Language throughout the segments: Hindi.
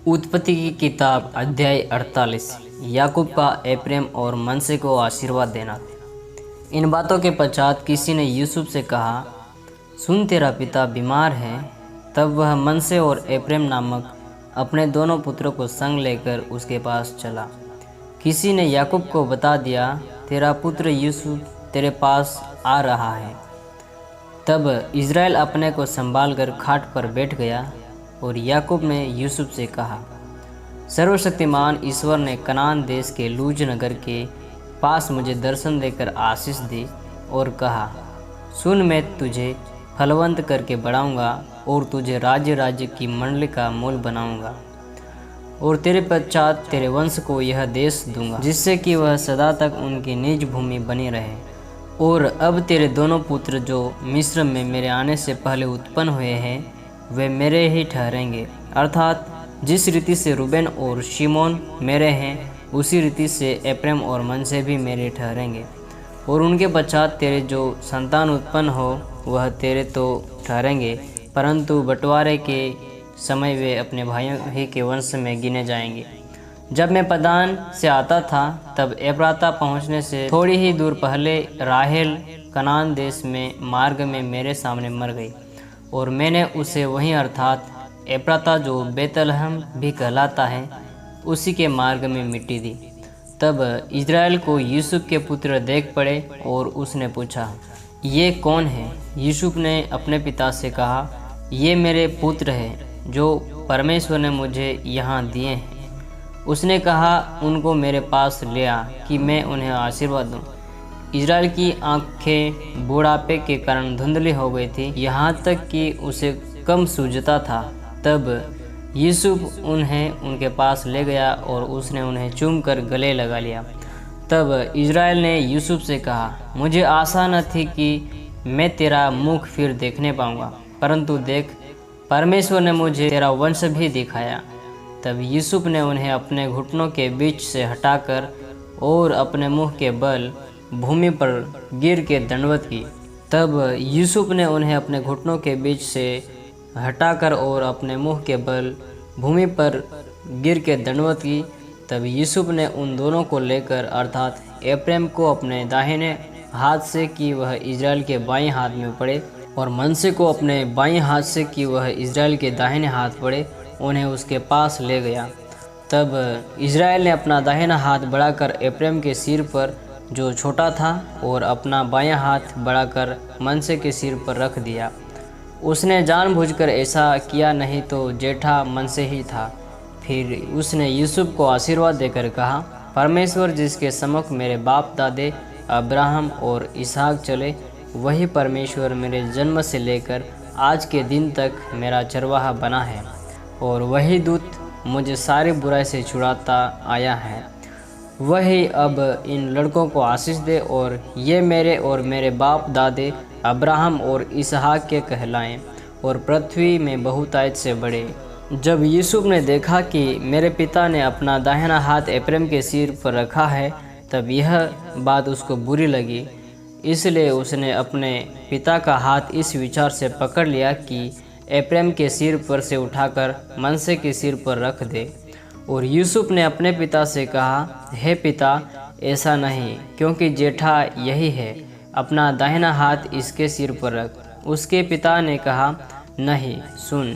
उत्पत्ति की किताब अध्याय 48। याकूब का एप्रैम और मनसे को आशीर्वाद देना। इन बातों के पश्चात किसी ने यूसुफ से कहा, सुन, तेरा पिता बीमार है। तब वह मनसे और एप्रैम नामक अपने दोनों पुत्रों को संग लेकर उसके पास चला। किसी ने याकूब को बता दिया, तेरा पुत्र यूसुफ तेरे पास आ रहा है। तब इज़राइल अपने को संभालकर खाट पर बैठ गया और याकूब ने यूसुफ से कहा, सर्वशक्तिमान ईश्वर ने कनान देश के लूज नगर के पास मुझे दर्शन देकर आशीष दी और कहा, सुन, मैं तुझे फलवंत करके बढ़ाऊंगा और तुझे राज्य राज्य की मंडली का मूल बनाऊंगा और तेरे पश्चात तेरे वंश को यह देश दूंगा, जिससे कि वह सदा तक उनकी निज भूमि बनी रहे। और अब तेरे दोनों पुत्र जो मिस्र में मेरे आने से पहले उत्पन्न हुए हैं, वे मेरे ही ठहरेंगे। अर्थात जिस रीति से रूबेन और शिमोन मेरे हैं, उसी रीति से एप्रैम और मनसे भी मेरे ठहरेंगे। और उनके पश्चात तेरे जो संतान उत्पन्न हो, वह तेरे तो ठहरेंगे, परंतु बंटवारे के समय वे अपने भाइयों ही के वंश में गिने जाएंगे। जब मैं पदान से आता था, तब एप्राता पहुँचने से थोड़ी ही दूर पहले राहेल कनान देश में मार्ग में मेरे सामने मर गई, और मैंने उसे वहीं अर्थात एप्राता जो बेतलहम भी कहलाता है, उसी के मार्ग में मिट्टी दी। तब इज़राइल को यूसुफ के पुत्र देख पड़े और उसने पूछा, ये कौन है? यूसुफ ने अपने पिता से कहा, ये मेरे पुत्र हैं जो परमेश्वर ने मुझे यहाँ दिए हैं। उसने कहा, उनको मेरे पास ले आ कि मैं उन्हें आशीर्वाद दूँ। इज़राइल की आंखें बुढ़ापे के कारण धुंधली हो गई थी, यहाँ तक कि उसे कम सूझता था। तब यूसुफ उन्हें उनके पास ले गया और उसने उन्हें चूमकर गले लगा लिया। तब इज़राइल ने यूसुफ से कहा, मुझे आशा न थी कि मैं तेरा मुख फिर देखने पाऊँगा, परंतु देख, परमेश्वर ने मुझे तेरा वंश भी दिखाया। तब यूसुफ ने उन्हें अपने घुटनों के बीच से हटाकर और अपने मुँह के बल भूमि पर गिर के दंडवत की। तब यूसुफ ने उन्हें अपने घुटनों के बीच से हटाकर और अपने मुंह के बल भूमि पर गिर के दंडवत की। तब यूसुफ ने उन दोनों को लेकर अर्थात एप्रैम को अपने दाहिने हाथ से कि वह इज़राइल के बाएं हाथ में पड़े, और मनसे को अपने बाएं हाथ से कि वह इज़राइल के दाहिने हाथ पड़े, उन्हें उसके पास ले गया। तब इज़राइल ने अपना दाहिना हाथ बढ़ाकर एप्रैम के सिर पर जो छोटा था और अपना बायां हाथ बढ़ाकर मनसे के सिर पर रख दिया। उसने जानबूझकर ऐसा किया, नहीं तो जेठा मनसे ही था। फिर उसने यूसुफ को आशीर्वाद देकर कहा, परमेश्वर जिसके सम्मुख मेरे बाप दादे अब्राहम और इसहाक चले, वही परमेश्वर मेरे जन्म से लेकर आज के दिन तक मेरा चरवाहा बना है, और वही दूत मुझे सारी बुराई से छुड़ाता आया है। वही अब इन लड़कों को आशीष दे और ये मेरे और मेरे बाप दादे अब्राहम और इसहाक के कहलाएं और पृथ्वी में बहुतायत से बढ़े। जब यूसुफ ने देखा कि मेरे पिता ने अपना दाहिना हाथ एप्रैम के सिर पर रखा है, तब यह बात उसको बुरी लगी। इसलिए उसने अपने पिता का हाथ इस विचार से पकड़ लिया कि एप्रैम के सिर पर से उठाकर मनसे के सिर पर रख दे। और यूसुफ ने अपने पिता से कहा, हे पिता, ऐसा नहीं, क्योंकि जेठा यही है, अपना दाहिना हाथ इसके सिर पर रख। उसके पिता ने कहा, नहीं, सुन,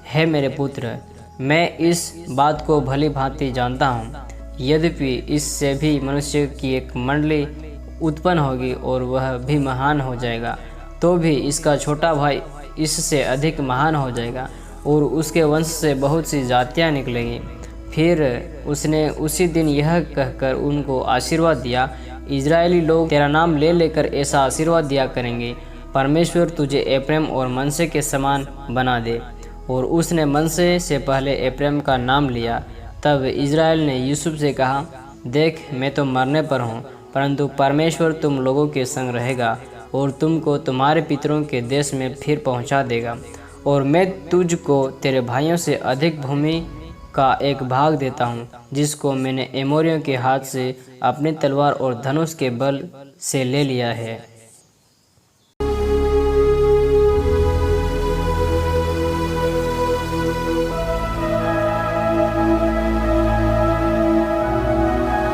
हे मेरे पुत्र, मैं इस बात को भली भांति जानता हूँ, यद्यपि इससे भी मनुष्य की एक मंडली उत्पन्न होगी और वह भी महान हो जाएगा, तो भी इसका छोटा भाई इससे अधिक महान हो जाएगा और उसके वंश से बहुत सी जातियाँ निकलेंगी। फिर उसने उसी दिन यह कहकर उनको आशीर्वाद दिया, इज़राइली लोग तेरा नाम ले लेकर ऐसा आशीर्वाद दिया करेंगे, परमेश्वर तुझे एप्रैम और मनसे के समान बना दे। और उसने मनसे से पहले एप्रैम का नाम लिया। तब इज़राइल ने यूसुफ से कहा, देख, मैं तो मरने पर हूँ, परंतु परमेश्वर तुम लोगों के संग रहेगा और तुमको तुम्हारे पितरों के देश में फिर पहुँचा देगा, और मैं तुझको तेरे भाइयों से अधिक भूमि का एक भाग देता हूँ, जिसको मैंने एमोरियों के हाथ से अपनी तलवार और धनुष के बल से ले लिया है।